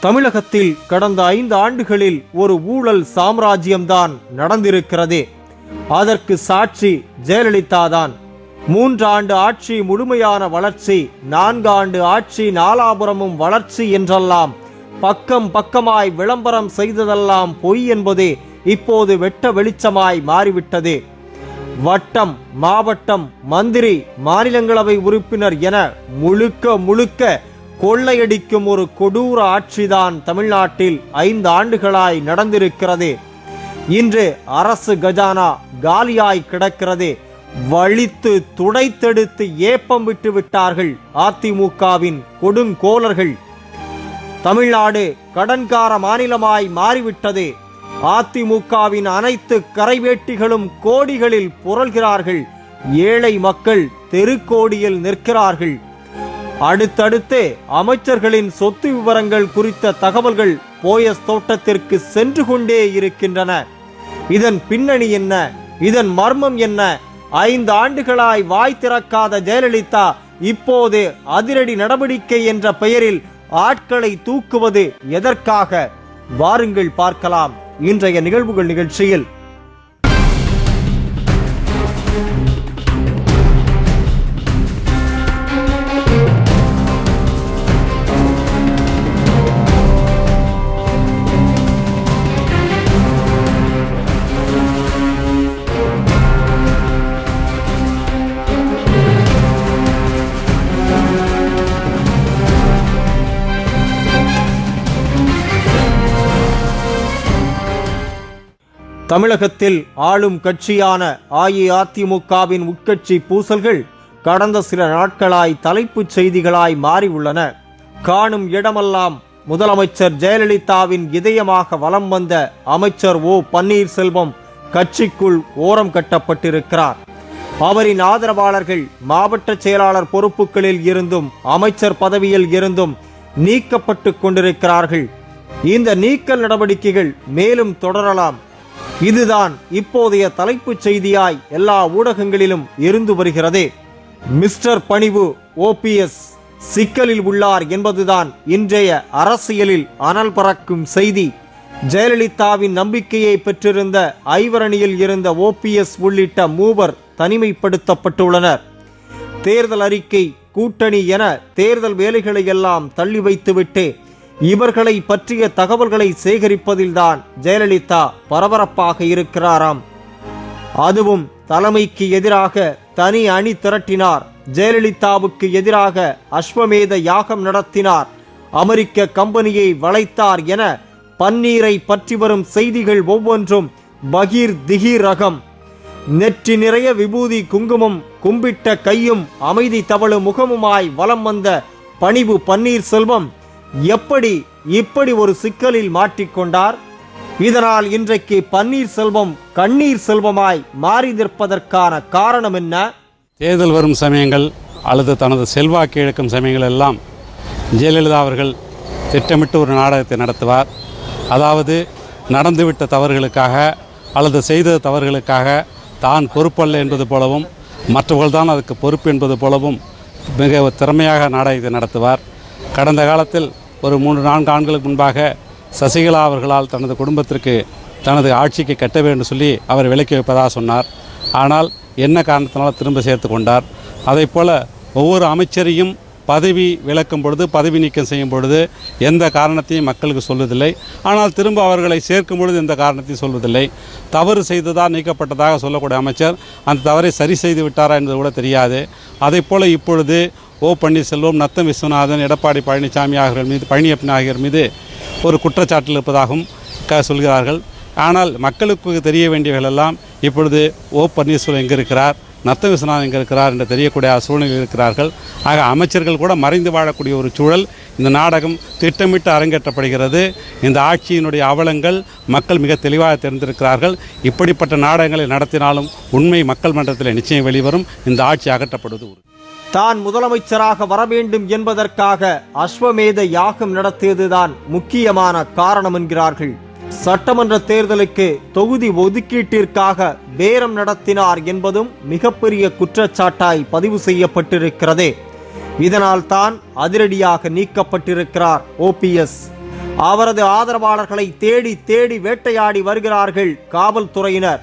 தமிழகத்தில் கடந்த 5 ஆண்டுகளில் ஒரு ஊழல் சாம்ராஜ்யம்தான் நடந்திருக்கிறது. அதற்கு சாட்சி ஜெயலலிதா தான். 3 ஆண்டு ஆட்சி முழுமையான வளர்ச்சி, 4 ஆண்டு ஆட்சி நாலாபுரமும் வளர்ச்சி என்றெல்லாம் பக்கம் பக்கமாய் விளம்பரம் செய்ததெல்லாம் பொய் என்பது இப்போது வெட்ட வெளிச்சமாய் மாறிவிட்டது. வட்டம், மாவட்டம், மந்திரி, மாநிலங்களவை உறுப்பினர் என முழுக்க முழுக்க கொள்ளையடிக்கும் ஒரு கொடூர ஆட்சிதான் தமிழ்நாட்டில் 5 ஆண்டுகளாய் நடந்திருக்கிறது. இன்று அரசு கஜானா காலியாய் கிடக்கிறது. வழித்து துடைத்தெடுத்து ஏப்பம் விட்டு விட்டார்கள் அதிமுகவின் கொடுங்கோலர்கள். தமிழ்நாடு கடன்கார மாநிலமாய் மாறிவிட்டது. அதிமுகவின் அனைத்து கரைவேட்டிகளும் கோடிகளில் புரள்கிறார்கள். ஏழை மக்கள் தெருக்கோடியில் நிற்கிறார்கள். அடுத்தடுத்து அமைச்சர்களின் சொத்து விவரங்கள் குறித்த தகவல்கள் போயஸ் தோட்டத்திற்கு சென்று கொண்டே இருக்கின்றன. இதன் பின்னணி என்ன? இதன் மர்மம் என்ன? 5 ஆண்டுகளாய் வாய் திறக்காத ஜெயலலிதா இப்போது அதிரடி நடவடிக்கை என்ற பெயரில் ஆட்களை தூக்குவது எதற்காக? வாருங்கள் பார்க்கலாம் இன்றைய நிகழ்வுகள் நிகழ்ச்சியில். தமிழகத்தில் ஆளும் கட்சியான அஇஅதிமுகவின் உட்கட்சி பூசல்கள் கடந்த சில நாட்களாய் தலைப்புச் செய்திகளாய் மாறியுள்ளன. காணும் இடமெல்லாம் முதலமைச்சர் ஜெயலலிதாவின் இதயமாக வலம் வந்த அமைச்சர் ஓ பன்னீர்செல்வம் கட்சிக்குள் ஓரம் கட்டப்பட்டிருக்கிறார். அவரின் ஆதரவாளர்கள் மாவட்ட செயலாளர் பொறுப்புகளில் இருந்தும் அமைச்சர் பதவியில் இருந்தும் நீக்கப்பட்டு கொண்டிருக்கிறார்கள். இந்த நீக்கல் நடவடிக்கைகள் மேலும் தொடரலாம். இதுதான் இப்போதைய தலைப்புச் செய்தியாய் எல்லா ஊடகங்களிலும் இருந்து வருகிறது. மிஸ்டர் பணிவு ஓபிஎஸ் சிக்கலில் உள்ளார் என்பதுதான் இன்றைய அரசியலில் அனல் பறக்கும் செய்தி. ஜெயலலிதாவின் நம்பிக்கையை பெற்றிருந்த ஐவரணியில் இருந்த ஓபிஎஸ் உள்ளிட்ட 3 தனிமைப்படுத்தப்பட்டுள்ளனர். தேர்தல் அறிக்கை, கூட்டணி என தேர்தல் வேலைகளை எல்லாம் தள்ளி வைத்துவிட்டு இவர்களை பற்றிய தகவல்களை சேகரிப்பதில்தான் ஜெயலலிதா பரபரப்பாக இருக்கிறாராம். அதுவும் தலைமைக்கு எதிராக தனி அணி திரட்டினார். ஜெயலலிதாவுக்கு எதிராக அஸ்வமேத யாகம் நடத்தினார். அமெரிக்க கம்பெனியை வளைத்தார் என பன்னீரை பற்றி வரும் செய்திகள் ஒவ்வொன்றும் பகீர் திகீர் ரகம். நெற்றி நிறைய விபூதி, குங்குமம், கும்பிட்ட கையும் அமைதி தவழு முகமுமாய் வலம் வந்த பணிவு பன்னீர்செல்வம் எப்படி இப்படி ஒரு சிக்கலில் மாட்டிக்கொண்டார்? இதனால் இன்றைக்கு பன்னீர்செல்வம் கண்ணீர் செல்வமாய் மாறி நிற்பதற்கான காரணம் என்ன? தேர்தல் வரும் சமயங்கள் அல்லது தனது செல்வாக்கு இழக்கும் சமயங்கள் எல்லாம் ஜெயலலிதா அவர்கள் திட்டமிட்டு ஒரு நாடகத்தை நடத்துவார். அதாவது நடந்துவிட்ட தவறுகளுக்காக அல்லது செய்த தவறுகளுக்காக தான் பொறுப்பல்ல என்பது போலவும் மற்றவர்கள் தான் அதுக்கு பொறுப்பு என்பது போலவும் மிக திறமையாக நாடகத்தை நடத்துவார். கடந்த காலத்தில் ஒரு 3-4 ஆண்டுகளுக்கு முன்பாக சசிகலா அவர்களால் தனது குடும்பத்திற்கு தனது ஆட்சிக்கு கட்ட வேண்டும் சொல்லி அவர் விலக்கி வைப்பதாக சொன்னார். ஆனால் என்ன காரணத்தினால் திரும்ப சேர்த்து கொண்டார். அதைப் போல ஒவ்வொரு அமைச்சரையும் பதவி விலக்கும் பொழுது, பதவி நீக்கம் செய்யும் பொழுது எந்த காரணத்தையும் மக்களுக்கு சொல்வதில்லை. ஆனால் திரும்ப அவர்களை சேர்க்கும் பொழுது எந்த காரணத்தையும் சொல்வதில்லை. தவறு செய்ததாக நீக்கப்பட்டதாக சொல்லக்கூடிய அமைச்சர் அந்த தவறை சரி செய்து விட்டாரா என்பது கூட தெரியாது. அதைப் போல இப்பொழுது ஓ பன்னீர்செல்வம், நத்தம் விஸ்வநாதன், எடப்பாடி பழனிசாமி ஆகியோர் மீது, பழனியப்பன் ஆகியோர் மீது ஒரு குற்றச்சாட்டில் இருப்பதாகவும் சொல்கிறார்கள். ஆனால் மக்களுக்கு தெரிய வேண்டியவர்களெல்லாம் இப்பொழுது ஓ பன்னீர்செல்வம் எங்கே இருக்கிறார், நத்தம் விஸ்வநாதன் எங்கே இருக்கிறார் என்று தெரியக்கூடிய சூழ்நிலையில் இருக்கிறார்கள். ஆக அமைச்சர்கள் கூட மறைந்து வாழக்கூடிய ஒரு சூழல் இந்த நாடகம் திட்டமிட்டு அரங்கேற்றப்படுகிறது. இந்த ஆட்சியினுடைய அவலங்கள் மக்கள் மிக தெளிவாக தெரிந்திருக்கிறார்கள். இப்படிப்பட்ட நாடகங்களை நடத்தினாலும் உண்மை மக்கள் மன்றத்தில் நிச்சயம் வெளிவரும். இந்த ஆட்சி அகற்றப்படுவது தான் முதலமைச்சராக வர வேண்டும் என்பதற்காக அஸ்வமேத யாகம் நடத்தியதுதான் முக்கியமான காரணம் என்கிறார்கள். சட்டமன்ற தேர்தலுக்கு தொகுதி ஒதுக்கீட்டிற்காக பேரம் நடத்தினார் என்பதும் மிகப்பெரிய குற்றச்சாட்டாய் பதிவு செய்யப்பட்டிருக்கிறது. இதனால் தான் அதிரடியாக நீக்கப்பட்டிருக்கிறார் ஓபிஎஸ். அவரது ஆதரவாளர்களை தேடி தேடி வேட்டையாடி வருகிறார்கள் காவல்துறையினர்.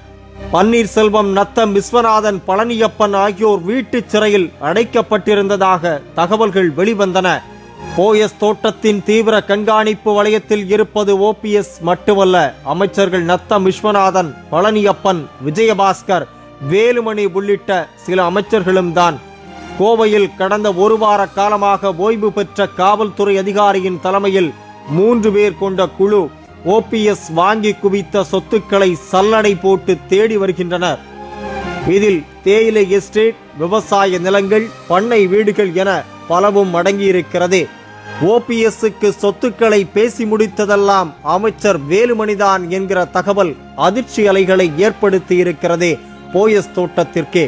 பன்னீர்செல்வம், நத்தம் விஸ்வநாதன், பழனியப்பன் ஆகியோர் வீட்டுச் சிறையில் அடைக்கப்பட்டிருந்ததாக தகவல்கள் வெளிவந்தன. போயஸ் தோட்டத்தின் தீவிர கண்காணிப்பு வலயத்தில் இருப்பது OPS மட்டுமல்ல, அமைச்சர்கள் நத்தம் விஸ்வநாதன், பழனியப்பன், விஜயபாஸ்கர், வேலுமணி உள்ளிட்ட சில அமைச்சர்களும் தான். கோவையில் கடந்த ஒரு வார காலமாக ஓய்வு பெற்ற காவல்துறை அதிகாரியின் தலைமையில் 3 பேர் கொண்ட குழு OPS வாங்கி குவித்த சொத்துக்களை சல்லடை போட்டு தேடி வருகின்றனர். இதில் தேயிலை எஸ்டேட், விவசாய நிலங்கள், பண்ணை வீடுகள் என பலவும் அடங்கியிருக்கிறது. OPSக்கு சொத்துக்களை பேசி முடித்ததெல்லாம் அமைச்சர் வேலுமணிதான் என்கிற தகவல் அதிர்ச்சி அலைகளை ஏற்படுத்தி இருக்கிறது போயஸ் தோட்டத்திற்கு.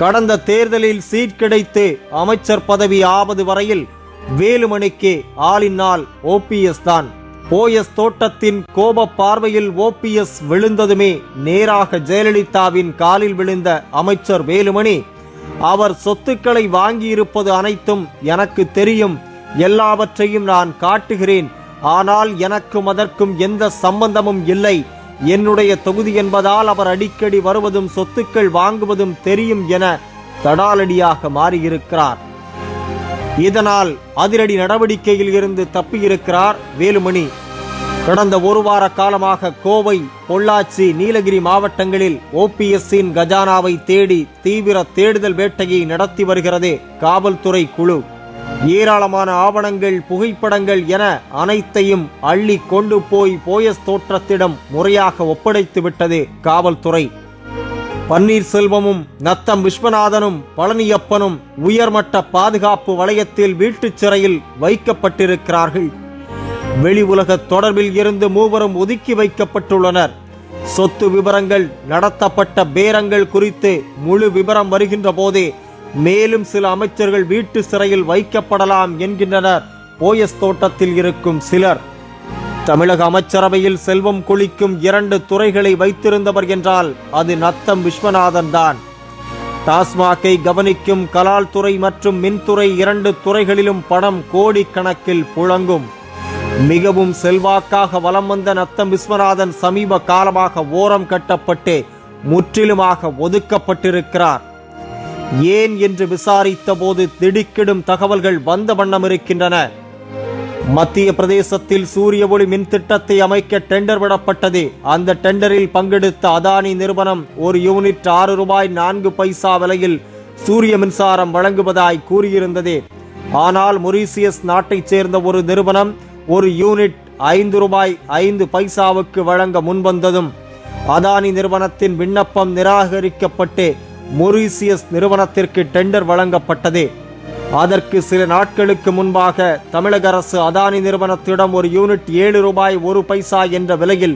கடந்த தேர்தலில் சீட் கிடைத்து அமைச்சர் பதவி ஆவது வரையில் வேலுமணிக்கு ஆளினால் OPS தான். போயஸ் தோட்டத்தின் கோப பார்வையில் OPS விழுந்ததுமே நேராக ஜெயலலிதாவின் காலில் விழுந்த அமைச்சர் வேலுமணி, அவர் சொத்துக்களை வாங்கியிருப்பது அனைத்தும் எனக்கு தெரியும், எல்லாவற்றையும் நான் காட்டுகிறேன், ஆனால் எனக்கும் அதற்கும் எந்த சம்பந்தமும் இல்லை, என்னுடைய தொகுதி என்பதால் அவர் அடிக்கடி வருவதும் சொத்துக்கள் வாங்குவதும் தெரியும் என தடாலடியாக மாறியிருக்கிறார். இதனால் அதிரடி நடவடிக்கையில் இருந்து தப்பியிருக்கிறார் வேலுமணி. கடந்த ஒரு வார காலமாக கோவை, பொள்ளாச்சி, நீலகிரி மாவட்டங்களில் OPSன் கஜானாவை தேடி தீவிர தேடுதல் வேட்டையை நடத்தி வருகிறது காவல்துறை குழு. ஏராளமான ஆவணங்கள், புகைப்படங்கள் என அனைத்தையும் அள்ளி கொண்டு போய் போயஸ் தோட்டத்திடம் முறையாக ஒப்படைத்து விட்டது காவல்துறை. பன்னீர்செல்வமும், நத்தம் விஸ்வநாதனும், பழனியப்பனும் உயர்மட்ட பாதுகாப்பு வலயத்தில் வீட்டுச் சிறையில் வைக்கப்பட்டிருக்கிறார்கள். வெளி உலக தொடர்பில் இருந்து மூவரும் ஒதுக்கி வைக்கப்பட்டுள்ளனர். சொத்து விவரங்கள், நடத்தப்பட்ட பேரங்கள் குறித்து முழு விவரம் வருகின்ற போதே மேலும் சில அமைச்சர்கள் வீட்டு சிறையில் வைக்கப்படலாம் என்கின்றனர் போயஸ் தோட்டத்தில் இருக்கும் சிலர். தமிழக அமைச்சரவையில் செல்வம் கொளிக்கும் 2 துறைகளை வைத்திருந்தவர் என்றால் அது நத்தம் விஸ்வநாதன் தான். டாஸ்மாகை கவனிக்கும் கலால் துறை மற்றும் மின்துறை 2 துறைகளிலும் பணம் கோடிக்கணக்கில் புழங்கும். மிகவும் செல்வாக்காக வலம் வந்த நத்தம் விஸ்வநாதன் சமீப காலமாக ஓரம் கட்டப்பட்டு முற்றிலுமாக ஒதுக்கப்பட்டிருக்கிறார். ஏன் என்று விசாரித்த போது திடுக்கிடும் தகவல்கள் வந்த வண்ணம் இருக்கின்றன. மத்திய பிரதேசத்தில் சூரிய ஒளி மின் திட்டத்தை அமைக்க டெண்டர் விடப்பட்டது. அந்த டெண்டரில் பங்கெடுத்த அதானி நிறுவனம் ஒரு யூனிட் 6 ரூபாய் 4 பைசா விலையில் சூரிய மின்சாரம் வழங்குவதாய் கூறியிருந்தது. ஆனால் மொரீசியஸ் நாட்டைச் சேர்ந்த ஒரு நிறுவனம் ஒரு யூனிட் 5 ரூபாய் 5 பைசாவுக்கு வழங்க முன்வந்ததும் அதானி நிறுவனத்தின் விண்ணப்பம் நிராகரிக்கப்பட்டு மொரீசியஸ் நிறுவனத்திற்கு டெண்டர் வழங்கப்பட்டது. அதற்கு சில நாட்களுக்கு முன்பாக தமிழக அரசு அதானி நிறுவனத்திடம் ஒரு யூனிட் 7 ரூபாய் 1 பைசா என்ற விலையில்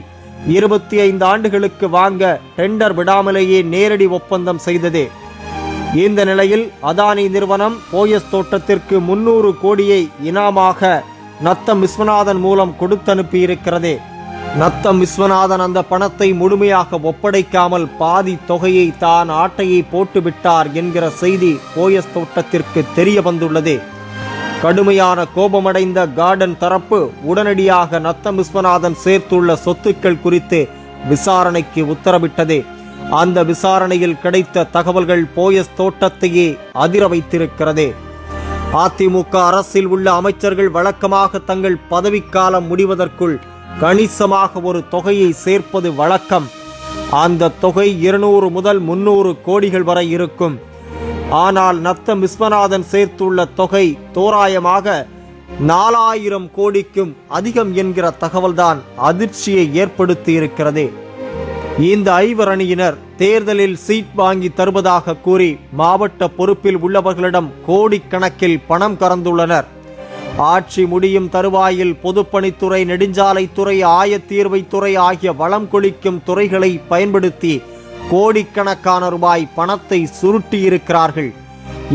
25 ஆண்டுகளுக்கு வாங்க டெண்டர் விடாமலேயே நேரடி ஒப்பந்தம் செய்தது. இந்த நிலையில் அதானி நிறுவனம் போயஸ் தோட்டத்திற்கு 300 கோடியை இனாமாக நத்தம் விஸ்வநாதன் மூலம் கொடுத்தனுப்பியிருக்கிறது. நத்தம் விஸ்வநாதன் அந்த பணத்தை முழுமையாக ஒப்படைக்காமல் பாதி தொகையை தான் ஆட்டையை போட்டுவிட்டார் என்கிற செய்தி போயஸ் தோட்டத்திற்கு தெரிய வந்துள்ளது. கடுமையான கோபமடைந்த கார்டன் தரப்பு உடனடியாக நத்தம் விஸ்வநாதன் சேர்த்துள்ள சொத்துக்கள் குறித்து விசாரணைக்கு உத்தரவிட்டது. அந்த விசாரணையில் கிடைத்த தகவல்கள் போயஸ் தோட்டத்தையே அதிர வைத்திருக்கிறது. அதிமுக அரசில் உள்ள அமைச்சர்கள் வழக்கமாக தங்கள் பதவிக்காலம் முடிவதற்குள் கணிசமாக ஒரு தொகையை சேர்ப்பது வழக்கம். அந்த தொகை 200 முதல் 300 கோடிகள் வரை இருக்கும். ஆனால் நத்தம் விஸ்வநாதன் சேர்த்துள்ள தொகை தோராயமாக 4000 கோடிக்கும் அதிகம் என்கிற தகவல்தான் அதிர்ச்சியை ஏற்படுத்தி இருக்கிறது. இந்த ஐவரணியினர் தேர்தலில் சீட் வாங்கி தருவதாக கூறி மாவட்ட பொறுப்பில் உள்ளவர்களிடம் கோடிக்கணக்கில் பணம் கறந்துள்ளனர். ஆட்சி முடியும் தருவாயில் பொதுப்பணித்துறை, நெடுஞ்சாலைத்துறை, ஆயத்தீர்வைத்துறை ஆகிய வளம் கொளிக்கும் துறைகளை பயன்படுத்தி கோடிக்கணக்கான ரூபாய் பணத்தை சுருட்டியிருக்கிறார்கள்.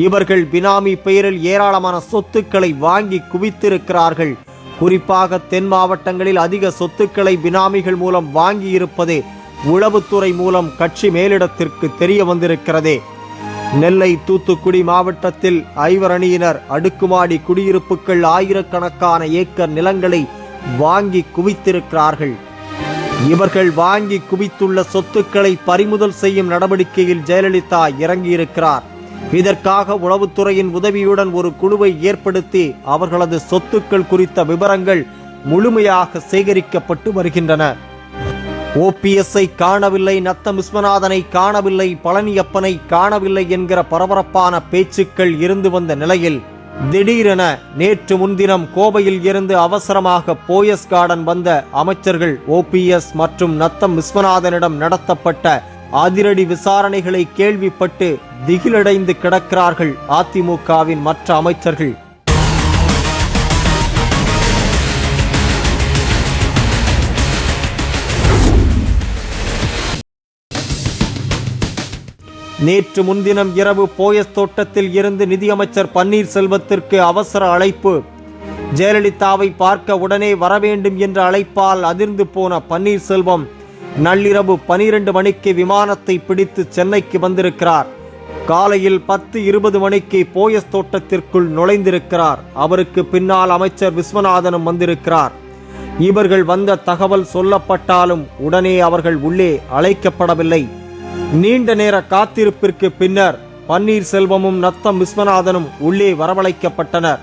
இவர்கள் பினாமி பெயரில் ஏராளமான சொத்துக்களை வாங்கி குவித்திருக்கிறார்கள். குறிப்பாக தென் மாவட்டங்களில் அதிக சொத்துக்களை பினாமிகள் மூலம் வாங்கியிருப்பது உளவுத்துறை மூலம் கட்சி மேலிடத்திற்கு தெரிய வந்திருக்கிறது. நெல்லை, தூத்துக்குடி மாவட்டத்தில் ஐவர் அணியினர் அடுக்குமாடி குடியிருப்புகள், ஆயிரக்கணக்கான ஏக்கர் நிலங்களை வாங்கி குவித்திருக்கிறார்கள். இவர்கள் வாங்கி குவித்துள்ள சொத்துக்களை பறிமுதல் செய்யும் நடவடிக்கையில் ஜெயலலிதா இறங்கியிருக்கிறார். இதற்காக உளவுத்துறையின் உதவியுடன் ஒரு குழுவை ஏற்படுத்தி அவர்களது சொத்துக்கள் குறித்த விவரங்கள் முழுமையாக சேகரிக்கப்பட்டு வருகின்றன. ஓபிஎஸ்ஐ காணவில்லை, நத்தம் விஸ்வநாதனை காணவில்லை, பழனியப்பனை காணவில்லை என்கிற பரபரப்பான பேச்சுக்கள் இருந்து வந்த நிலையில் திடீரென நேற்று முன்தினம் கோவையில் இருந்து அவசரமாக போயஸ் கார்டன் வந்த அமைச்சர்கள் ஓபிஎஸ் மற்றும் நத்தம் விஸ்வநாதனிடம் நடத்தப்பட்ட அதிரடி விசாரணைகளை கேள்விப்பட்டு திகிலடைந்து கிடக்கிறார்கள் அதிமுகவின் மற்ற அமைச்சர்கள். நேற்று முன்தினம் இரவு போயஸ் தோட்டத்தில் இருந்து நிதியமைச்சர் பன்னீர்செல்வத்திற்கு அவசர அழைப்பு. ஜெயலலிதாவை பார்க்க உடனே வரவேண்டும் என்ற அழைப்பால் அதிர்ந்து போன பன்னீர்செல்வம் நள்ளிரவு 12 மணிக்கு விமானத்தை பிடித்து சென்னைக்கு வந்திருக்கிறார். காலையில் 10:20 மணிக்கு போயஸ் தோட்டத்திற்குள் நுழைந்திருக்கிறார். அவருக்கு பின்னால் அமைச்சர் விஸ்வநாதனும் வந்திருக்கிறார். இவர்கள் வந்த தகவல் சொல்லப்பட்டாலும் உடனே அவர்கள் உள்ளே அழைக்கப்படவில்லை. நீண்ட நேர காத்திருப்பிற்கு பின்னர் பன்னீர்செல்வமும் நத்தம் விஸ்வநாதனும் உள்ளே வரவழைக்கப்பட்டனர்.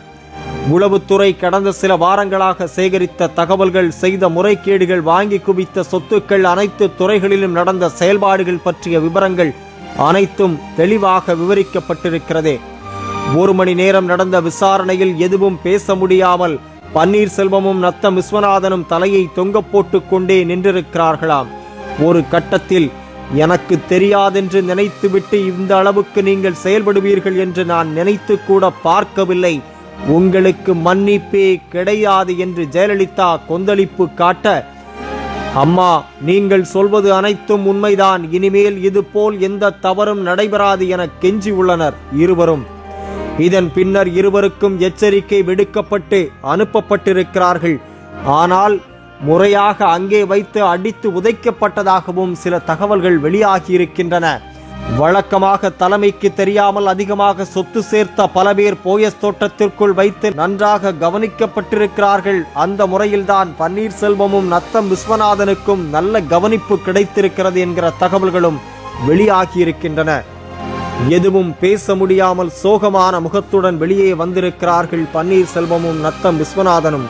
உளவுத்துறை கடந்த சில வாரங்களாக சேகரித்த தகவல்கள், செய்த முறைகேடுகள், வாங்கி குவித்த சொத்துக்கள், அனைத்து துறைகளிலும் நடந்த செயல்பாடுகள் பற்றிய விவரங்கள் அனைத்தும் தெளிவாக விவரிக்கப்பட்டிருக்கிறது. 1 மணி நேரம் நடந்த விசாரணையில் எதுவும் பேச முடியாமல் பன்னீர்செல்வமும் நத்தம் விஸ்வநாதனும் தலையை தொங்க போட்டு கொண்டே நின்றிருக்கிறார்களாம். ஒரு கட்டத்தில் எனக்கு தெரியாதென்று நினைத்துவிட்டு இந்த அளவுக்கு நீங்கள் செயல்படுவீர்கள் என்று நான் நினைத்து கூட பார்க்கவில்லை, உங்களுக்கு மன்னிப்பே கிடையாது என்று ஜெயலலிதா கொந்தளிப்பு காட்ட, அம்மா நீங்கள் சொல்வது அனைத்தும் உண்மைதான், இனிமேல் இதுபோல் எந்த தவறும் நடைபெறாது என கெஞ்சி உள்ளனர் இருவரும். இதன் பின்னர் இருவருக்கும் எச்சரிக்கை விடுக்கப்பட்டு அனுப்பப்பட்டிருக்கிறார்கள். ஆனால் முறையாக அங்கே வைத்து அடித்து உதைக்கப்பட்டதாகவும் சில தகவல்கள் வெளியாகியிருக்கின்றன. வழக்கமாக தலைமைக்கு தெரியாமல் அதிகமாக சொத்து சேர்த்த பல பேர் போயஸ் தோட்டத்திற்குள் வைத்து நன்றாக கவனிக்கப்பட்டிருக்கிறார்கள். அந்த முறையில்தான் பன்னீர்செல்வமும் நத்தம் விஸ்வநாதனுக்கும் நல்ல கவனிப்பு கிடைத்திருக்கிறது என்கிற தகவல்களும் வெளியாகியிருக்கின்றன. எதுவும் பேச முடியாமல் சோகமான முகத்துடன் வெளியே வந்திருக்கிறார்கள் பன்னீர்செல்வமும் நத்தம் விஸ்வநாதனும்.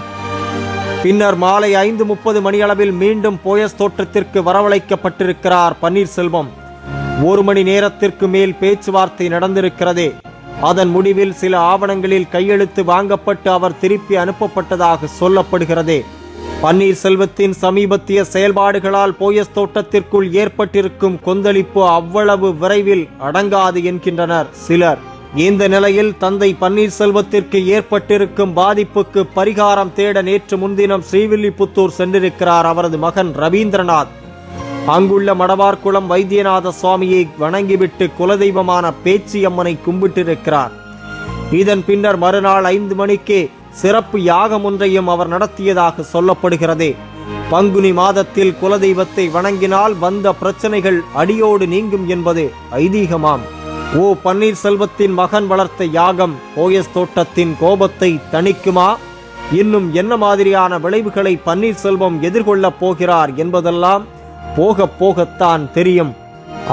பின்னர் மாலை 5:30 மணியளவில் மீண்டும் போயஸ் தோட்டத்திற்கு வரவழைக்கப்பட்டிருக்கிறார் பன்னீர்செல்வம். 1 மணி நேரத்திற்கு மேல் பேச்சுவார்த்தை நடந்திருக்கிறது. அதன் முடிவில் சில ஆவணங்களில் கையெழுத்து வாங்கப்பட்டு அவர் திருப்பி அனுப்பப்பட்டதாக சொல்லப்படுகிறது. பன்னீர்செல்வத்தின் சமீபத்திய செயல்பாடுகளால் போயஸ் தோட்டத்திற்குள் ஏற்பட்டிருக்கும் கொந்தளிப்பு அவ்வளவு விரைவில் அடங்காது என்கின்றனர் சிலர். இந்த நிலையில் தந்தை பன்னீர்செல்வத்திற்கு ஏற்பட்டிருக்கும் பாதிப்புக்கு பரிகாரம் தேட நேற்று முன்தினம் ஸ்ரீவில்லிபுத்தூர் சென்றிருக்கிறார் அவரது மகன் ரவீந்திரநாத். அங்குள்ள மடவார்குளம் வைத்தியநாத சுவாமியை வணங்கிவிட்டு குலதெய்வமான பேச்சியம்மனை கும்பிட்டிருக்கிறார். இதன் பின்னர் மறுநாள் 5 மணிக்கு சிறப்பு யாகம் ஒன்றையும் அவர் நடத்தியதாக சொல்லப்படுகிறது. பங்குனி மாதத்தில் குலதெய்வத்தை வணங்கினால் வந்த பிரச்சனைகள் அடியோடு நீங்கும் என்பது ஐதீகமாம். ஓ பன்னீர்செல்வத்தின் மகன் வளர்த்த யாகம் போயஸ் தோட்டத்தின் கோபத்தை தணிக்குமா? இன்னும் என்ன மாதிரியான விளைவுகளை பன்னீர்செல்வம் எதிர்கொள்ளப் போகிறார் என்பதெல்லாம் போக போகத்தான் தெரியும்.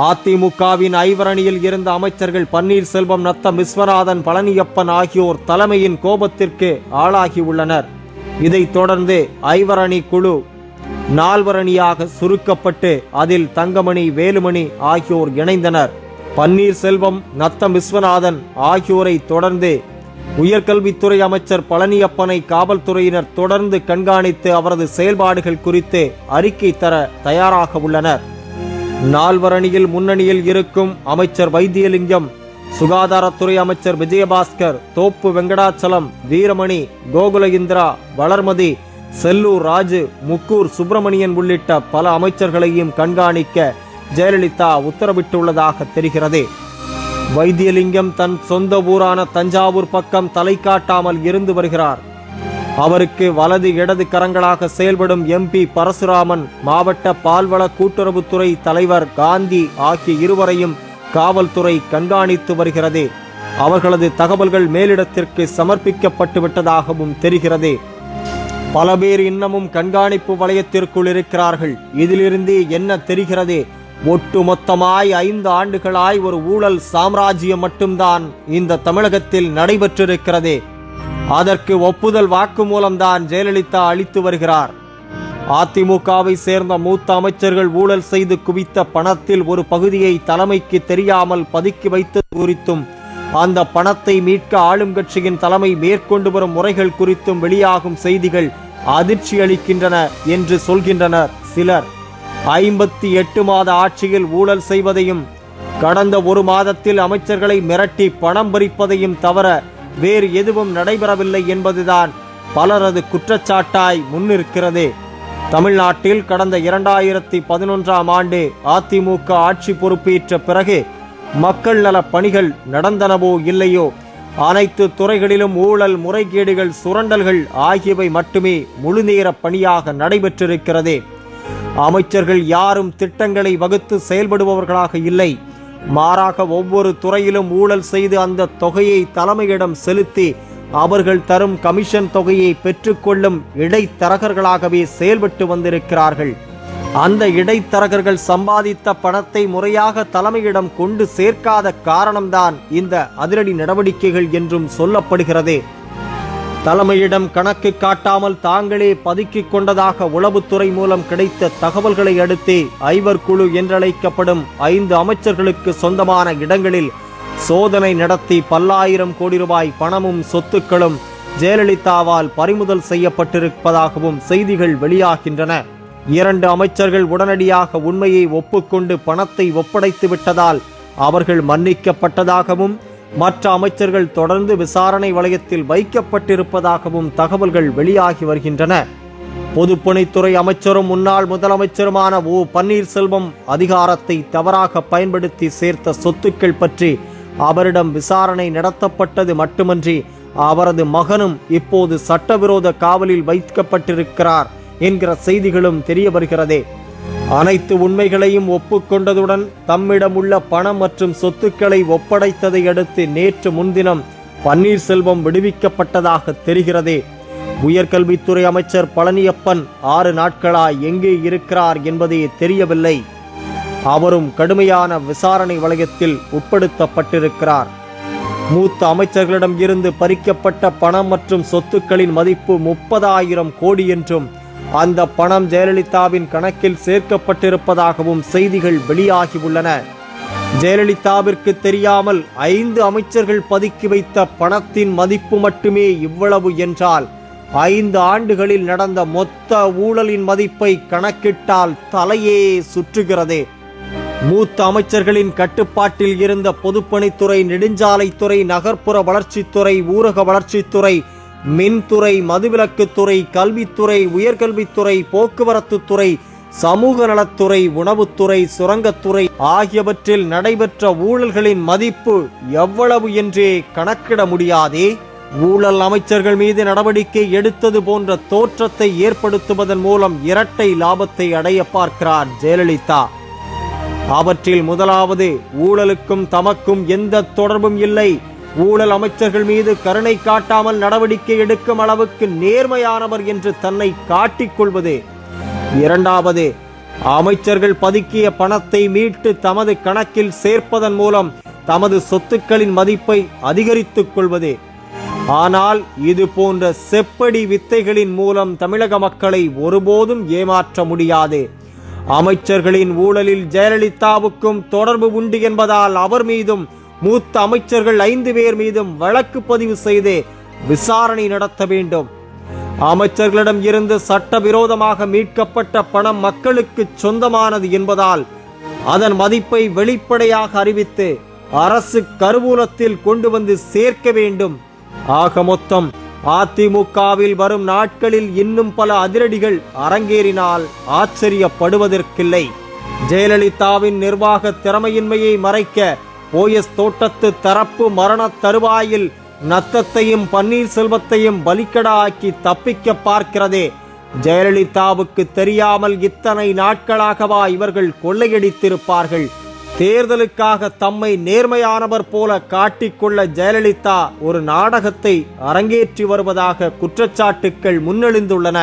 அதிமுகவின் ஐவரணியில் இருந்த அமைச்சர்கள் பன்னீர்செல்வம், நத்தம் விஸ்வநாதன், பழனியப்பன் ஆகியோர் தலைமையின் கோபத்திற்கு ஆளாகியுள்ளனர். இதைத் தொடர்ந்து ஐவரணி குழு 4 அணியாக சுருக்கப்பட்டு அதில் தங்கமணி, வேலுமணி ஆகியோர் இணைந்தனர். பன்னீர்செல்வம், நத்தம் விஸ்வநாதன் ஆகியோரை தொடர்ந்து உயர்கல்வித்துறை அமைச்சர் பழனியப்பனை காவல்துறையினர் தொடர்ந்து கண்காணித்து அவரது செயல்பாடுகள் குறித்து அறிக்கை தர தயாராக உள்ளனர். 4 அணியில் முன்னணியில் இருக்கும் அமைச்சர் வைத்தியலிங்கம், சுகாதாரத்துறை அமைச்சர் விஜயபாஸ்கர், தோப்பு வெங்கடாச்சலம், வீரமணி, கோகுல இந்திரா, வளர்மதி, செல்லூர் ராஜு, முக்கூர் சுப்பிரமணியன் உள்ளிட்ட பல அமைச்சர்களையும் கண்காணிக்க ஜெயலலிதா உத்தரவிட்டுள்ளதாக தெரிகிறது. வைத்தியலிங்கம் தன் சொந்த ஊரான தஞ்சாவூர் பக்கம் தலை காட்டாமல் இருந்து வருகிறார். அவருக்கு வலது இடது கரங்களாக செயல்படும் எம்பி பரசுராமன், மாவட்ட பால்வள கூட்டுறவுத்துறை தலைவர் காந்தி ஆகிய இருவரையும் காவல்துறை கண்காணித்து வருகிறது. அவர்களது தகவல்கள் மேலிடத்திற்கு சமர்ப்பிக்கப்பட்டு விட்டதாகவும் தெரிகிறது. பல பேர் இன்னமும் கண்காணிப்பு வளையத்திற்குள் இருக்கிறார்கள். இதிலிருந்து என்ன தெரிகிறது? ஒட்டுமொத்தமாய் 5 ஆண்டுகளாய் ஒரு ஊழல் சாம்ராஜ்யம் மட்டும்தான் இந்த தமிழகத்தில் நடைபெற்றிருக்கிறது. அதற்கு ஒப்புதல் வாக்குமூலம்தான் ஜெயலலிதா அளித்து வருகிறார். அதிமுகவை சேர்ந்த மூத்த அமைச்சர்கள் ஊழல் செய்து குவித்த பணத்தில் ஒரு பகுதியை தலைமைக்கு தெரியாமல் பதுக்கி வைத்தது குறித்தும், அந்த பணத்தை மீட்க ஆளும் கட்சியின் தலைமை மேற்கொண்டு வரும் முறைகள் குறித்தும் வெளியாகும் செய்திகள் அதிர்ச்சி அளிக்கின்றன என்று சொல்கின்றனர் சிலர். 58 மாத ஆட்சியில் ஊழல் செய்வதையும் கடந்த 1 மாதத்தில் அமைச்சர்களை மிரட்டி பணம் பறிப்பதையும் தவிர வேறு எதுவும் நடைபெறவில்லை என்பதுதான் பலரது குற்றச்சாட்டாய் முன்னிற்கிறது. தமிழ்நாட்டில் கடந்த 2011ஆம் ஆண்டு அதிமுக ஆட்சி பொறுப்பேற்ற பிறகு மக்கள் நல பணிகள் நடந்தனவோ இல்லையோ, அனைத்து துறைகளிலும் ஊழல், முறைகேடுகள், சுரண்டல்கள் ஆகியவை மட்டுமே முழுநேர பணியாக நடைபெற்றிருக்கிறது. அமைச்சர்கள் யாரும் திட்டங்களை வகுத்து செயல்படுபவர்களாக இல்லை. மாறாக ஒவ்வொரு துறையிலும் ஊழல் செய்து அந்த தொகையை தலைமையிடம் செலுத்தி அவர்கள் தரும் கமிஷன் தொகையை பெற்றுக்கொள்ளும் இடைத்தரகர்களாகவே செயல்பட்டு வந்திருக்கிறார்கள். அந்த இடைத்தரகர்கள் சம்பாதித்த பணத்தை முறையாக தலைமையிடம் கொண்டு சேர்க்காத காரணம்தான் இந்த அதிரடி நடவடிக்கைகள் என்றும் சொல்லப்படுகிறது. தலைமையிடம் கணக்கு காட்டாமல் தாங்களே பதுக்கிக் கொண்டதாக உளவுத்துறை மூலம் கிடைத்த தகவல்களை அடுத்து ஐவர் குழு என்றழைக்கப்படும் 5 அமைச்சர்களுக்கு சொந்தமான இடங்களில் சோதனை நடத்தி பல்லாயிரம் கோடி ரூபாய் பணமும் சொத்துக்களும் ஜெயலலிதாவால் பறிமுதல் செய்யப்பட்டிருப்பதாகவும் செய்திகள் வெளியாகின்றன. 2 அமைச்சர்கள் உடனடியாக உண்மையை ஒப்புக்கொண்டு பணத்தை ஒப்படைத்து விட்டதால் அவர்கள் மன்னிக்கப்பட்டதாகவும், மற்ற அமைச்சர்கள் தொடர்ந்து விசாரணை வளையத்தில் வைக்கப்பட்டிருப்பதாகவும் தகவல்கள் வெளியாகி வருகின்றன. பொதுப்பணித்துறை அமைச்சரும் முன்னாள் முதலமைச்சருமான ஓ பன்னீர்செல்வம் அதிகாரத்தை தவறாக பயன்படுத்தி சேர்த்த சொத்துக்கள் பற்றி அவரிடம் விசாரணை நடத்தப்பட்டது மட்டுமன்றி அவரது மகனும் இப்போது சட்டவிரோத காவலில் வைக்கப்பட்டிருக்கிறார் என்கிற செய்திகளும் தெரிய வருகிறது. அனைத்து உண்மைகளையும் ஒப்புக்கொண்டதுடன் தம்மிடம் உள்ள பணம் மற்றும் சொத்துக்களை ஒப்படைத்ததை அடுத்து நேற்று முன்தினம் பன்னீர்செல்வம் விடுவிக்கப்பட்டதாக தெரிகிறது. உயர்கல்வித்துறை அமைச்சர் பழனியப்பன் 6 நாட்களாய் எங்கே இருக்கிறார் என்பதே தெரியவில்லை. அவரும் கடுமையான விசாரணை வளையத்தில் உட்படுத்தப்பட்டிருக்கிறார். மூத்த அமைச்சர்களிடம் இருந்து பறிக்கப்பட்ட பணம் மற்றும் சொத்துக்களின் மதிப்பு 30,000 கோடி என்றும், அந்த பணம் ஜெயலலிதாவின் கணக்கில் சேர்க்கப்பட்டிருப்பதாகவும் செய்திகள் வெளியாகியுள்ளன. ஜெயலலிதாவிற்கு தெரியாமல் 5 அமைச்சர்கள் பதுக்கி வைத்த பணத்தின் மதிப்பு மட்டுமே இவ்வளவு என்றால் 5 ஆண்டுகளில் நடந்த மொத்த ஊழலின் மதிப்பை கணக்கிட்டால் தலையே சுற்றுகிறது. மூத்த அமைச்சர்களின் கட்டுப்பாட்டில் இருந்த பொதுப்பணித்துறை, நெடுஞ்சாலைத்துறை, நகர்ப்புற வளர்ச்சித்துறை, ஊரக வளர்ச்சித்துறை, மின்துறை, மதுவிலக்குத்துறை, கல்வித்துறை, உயர்கல்வித்துறை, போக்குவரத்துத்துறை, சமூக நலத்துறை, உணவுத்துறை, சுரங்கத்துறை ஆகியவற்றில் நடைபெற்ற ஊழல்களின் மதிப்பு எவ்வளவு என்றே கணக்கிட முடியாதே. ஊழல் அமைச்சர்கள் மீது நடவடிக்கை எடுத்தது போன்ற தோற்றத்தை ஏற்படுத்துவதன் மூலம் இரட்டை லாபத்தை அடைய பார்க்கிறார் ஜெயலலிதா. அவற்றில் முதலாவது, ஊழலுக்கும் தமக்கும் எந்த தொடர்பும் இல்லை, ஊழல் அமைச்சர்கள் மீது கருணை காட்டாமல் நடவடிக்கை எடுக்கும் அளவுக்கு நேர்மையானவர் என்று தன்னை காட்டிக்கொள்வது. இரண்டாவது, அமைச்சர்கள் பதுக்கிய பணத்தை மீட்டு தமது கணக்கில் சேர்ப்பதன் மூலம் தமது சொத்துக்களின் மதிப்பை அதிகரித்துக் கொள்வது. ஆனால் இது போன்ற செப்படி வித்தைகளின் மூலம் தமிழக மக்களை ஒருபோதும் ஏமாற்ற முடியாது. அமைச்சர்களின் ஊழலில் ஜெயலலிதாவுக்கும் தொடர்பு உண்டு என்பதால் அவர் மீதும் மூத்த அமைச்சர்கள் 5 பேர் மீதும் வழக்கு பதிவு செய்து விசாரணை நடத்த வேண்டும். அமைச்சர்களிடம் இருந்து சட்டவிரோதமாக மீட்கப்பட்ட பணம் மக்களுக்கு சொந்தமானது என்பதால் அதன் மதிப்பை வெளிப்படையாக அறிவித்து அரசு கருவூலத்தில் கொண்டு வந்து சேர்க்க வேண்டும். ஆக மொத்தம் அதிமுகவில் வரும் நாட்களில் இன்னும் பல அதிரடிகள் அரங்கேறினால் ஆச்சரியப்படுவதற்கில்லை. ஜெயலலிதாவின் நிர்வாக திறமையின்மையை மறைக்க OS தோட்டத்து தரப்பு மரண தருவாயில் நத்தத்தையும் பன்னீர்செல்வத்தையும் பலிக்கடா ஆக்கி தப்பிக்க பார்க்கிறதே. ஜெயலலிதாவுக்கு தெரியாமல் இத்தனை நாட்களாகவா இவர்கள் கொள்ளையடித்திருப்பார்கள்? தேர்தலுக்காக தம்மை நேர்மையானவர் போல காட்டிக்கொள்ள ஜெயலலிதா ஒரு நாடகத்தை அரங்கேற்றி வருவதாக குற்றச்சாட்டுக்கள் முன்னெழுந்துள்ளன.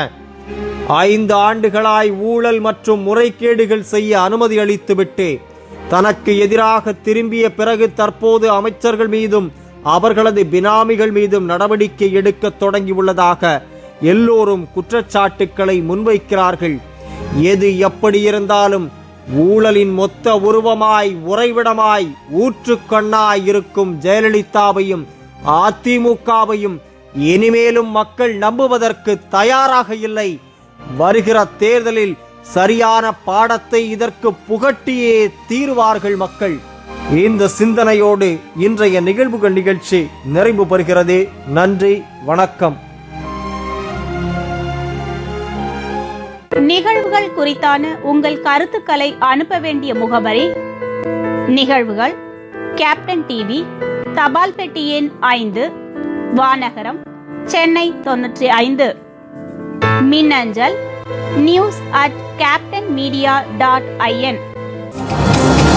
5 ஆண்டுகளாய் ஊழல் மற்றும் முறைகேடுகள் செய்ய அனுமதி அளித்துவிட்டு தனக்கு எதிராக திரும்பிய பிறகு தற்போது அமைச்சர்கள் மீதும் அவர்களது பினாமிகள் மீதும் நடவடிக்கை எடுக்க தொடங்கியுள்ளதாக எல்லோரும் குற்றச்சாட்டுக்களை முன்வைக்கிறார்கள். எது எப்படி இருந்தாலும் ஊழலின் மொத்த உருவமாய் உறைவிடமாய் ஊற்றுக்கண்ணாய் இருக்கும் ஜெயலலிதாவையும் அதிமுகவையும் இனிமேலும் மக்கள் நம்புவதற்கு தயாராக இல்லை. வருகிற தேர்தலில் சரியான பாடத்தை இதற்கு புகட்டியே தீருவார்கள் மக்கள். இந்த சிந்தனையோடு இன்றைய நிகழ்வுகள் நிகழ்ச்சி நிறைவு பெறுகிறது. நன்றி, வணக்கம். நிகழ்வுகள் குறித்தான உங்கள் கருத்துக்களை அனுப்ப வேண்டிய முகவரி: நிகழ்வுகள், கேப்டன் டிவி, தபால் பெட்டி எண் 5, வானகரம், சென்னை 95. மின்னஞ்சல் news@captainmedia.in.